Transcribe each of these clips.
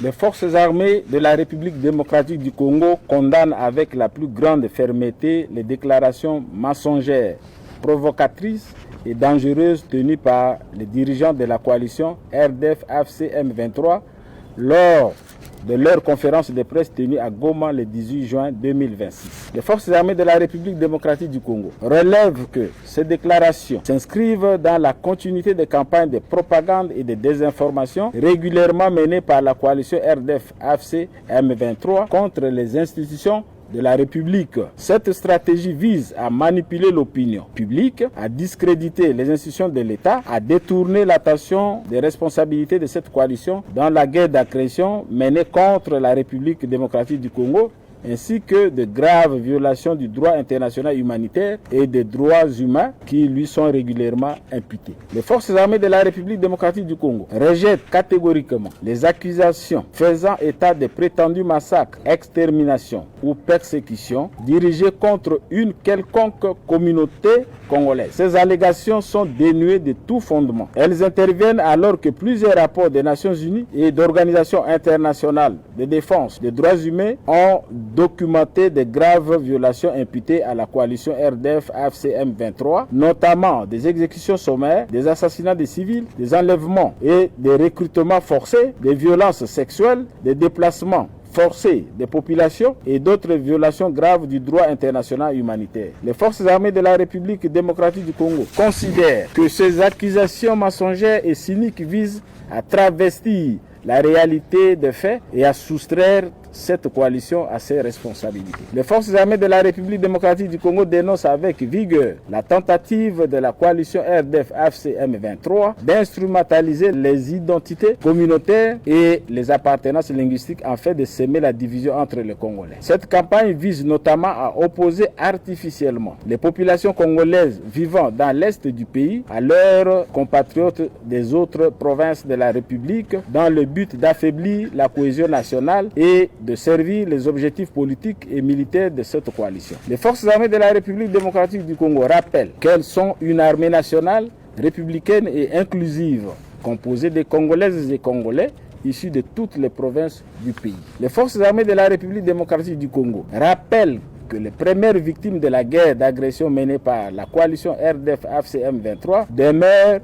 Les forces armées de la République démocratique du Congo condamnent avec la plus grande fermeté les déclarations mensongères, provocatrices et dangereuses tenues par les dirigeants de la coalition RDF-AFC-M23 lors de leur conférence de presse tenue à Goma le 18 juin 2026. Les forces armées de la République démocratique du Congo relèvent que ces déclarations s'inscrivent dans la continuité des campagnes de propagande et de désinformation régulièrement menées par la coalition RDF-AFC-M23 contre les institutions de la République. Cette stratégie vise à manipuler l'opinion publique, à discréditer les institutions de l'État, à détourner l'attention des responsabilités de cette coalition dans la guerre d'agression menée contre la République démocratique du Congo, ainsi que de graves violations du droit international humanitaire et des droits humains qui lui sont régulièrement imputés. Les forces armées de la République démocratique du Congo rejettent catégoriquement les accusations faisant état de prétendus massacres, exterminations ou persécutions dirigées contre une quelconque communauté congolaise. Ces allégations sont dénuées de tout fondement. Elles interviennent alors que plusieurs rapports des Nations Unies et d'organisations internationales de défense des droits humains ont documenté de graves violations imputées à la coalition RDF-AFC-M23, notamment des exécutions sommaires, des assassinats de civils, des enlèvements et des recrutements forcés, des violences sexuelles, des déplacements forcés des populations et d'autres violations graves du droit international humanitaire. Les forces armées de la République démocratique du Congo considèrent que ces accusations mensongères et cyniques visent à travestir la réalité des faits et à soustraire cette coalition à ses responsabilités. Les forces armées de la République démocratique du Congo dénoncent avec vigueur la tentative de la coalition RDF-AFC-M23 d'instrumentaliser les identités communautaires et les appartenances linguistiques afin de semer la division entre les Congolais. Cette campagne vise notamment à opposer artificiellement les populations congolaises vivant dans l'est du pays à leurs compatriotes des autres provinces de la République dans le but d'affaiblir la cohésion nationale et de servir les objectifs politiques et militaires de cette coalition. Les forces armées de la République démocratique du Congo rappellent qu'elles sont une armée nationale, républicaine et inclusive, composée de Congolaises et Congolais issus de toutes les provinces du pays. Les forces armées de la République démocratique du Congo rappellent que les premières victimes de la guerre d'agression menée par la coalition RDF-AFC-M23 demeurent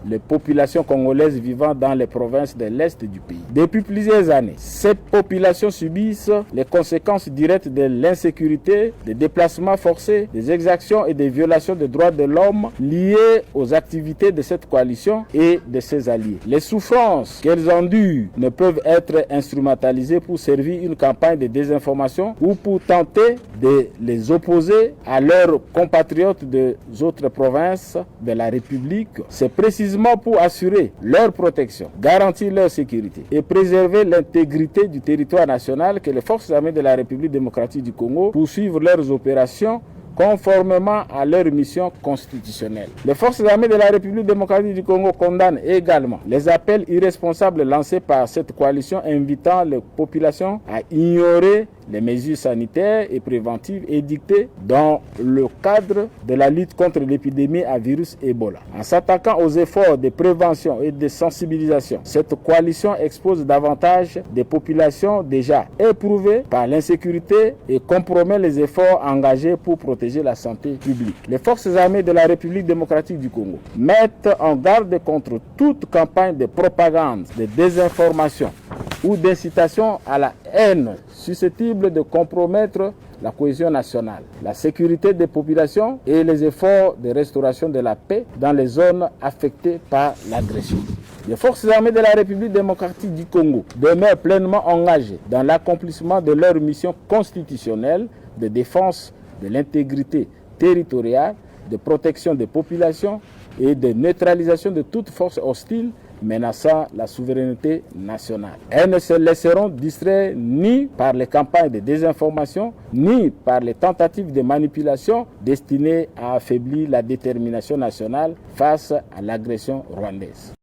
les populations congolaises vivant dans les provinces de l'Est du pays. Depuis plusieurs années, ces populations subissent les conséquences directes de l'insécurité, des déplacements forcés, des exactions et des violations des droits de l'homme liées aux activités de cette coalition et de ses alliés. Les souffrances qu'elles endurent ne peuvent être instrumentalisées pour servir une campagne de désinformation ou pour tenter de les opposer à leurs compatriotes des autres provinces de la République. C'est précisément pour assurer leur protection, garantir leur sécurité et préserver l'intégrité du territoire national que les forces armées de la République démocratique du Congo poursuivent leurs opérations conformément à leur mission constitutionnelle. Les forces armées de la République démocratique du Congo condamnent également les appels irresponsables lancés par cette coalition invitant les populations à ignorer les mesures sanitaires et préventives édictées dans le cadre de la lutte contre l'épidémie à virus Ebola. En s'attaquant aux efforts de prévention et de sensibilisation, cette coalition expose davantage des populations déjà éprouvées par l'insécurité et compromet les efforts engagés pour protéger la santé publique. Les forces armées de la République démocratique du Congo mettent en garde contre toute campagne de propagande, de désinformation ou d'incitation à la haine susceptible de compromettre la cohésion nationale, la sécurité des populations et les efforts de restauration de la paix dans les zones affectées par l'agression. Les forces armées de la République démocratique du Congo demeurent pleinement engagées dans l'accomplissement de leur mission constitutionnelle de défense de l'intégrité territoriale, de protection des populations et de neutralisation de toute force hostile menaçant la souveraineté nationale. Elles ne se laisseront distraire ni par les campagnes de désinformation, ni par les tentatives de manipulation destinées à affaiblir la détermination nationale face à l'agression rwandaise.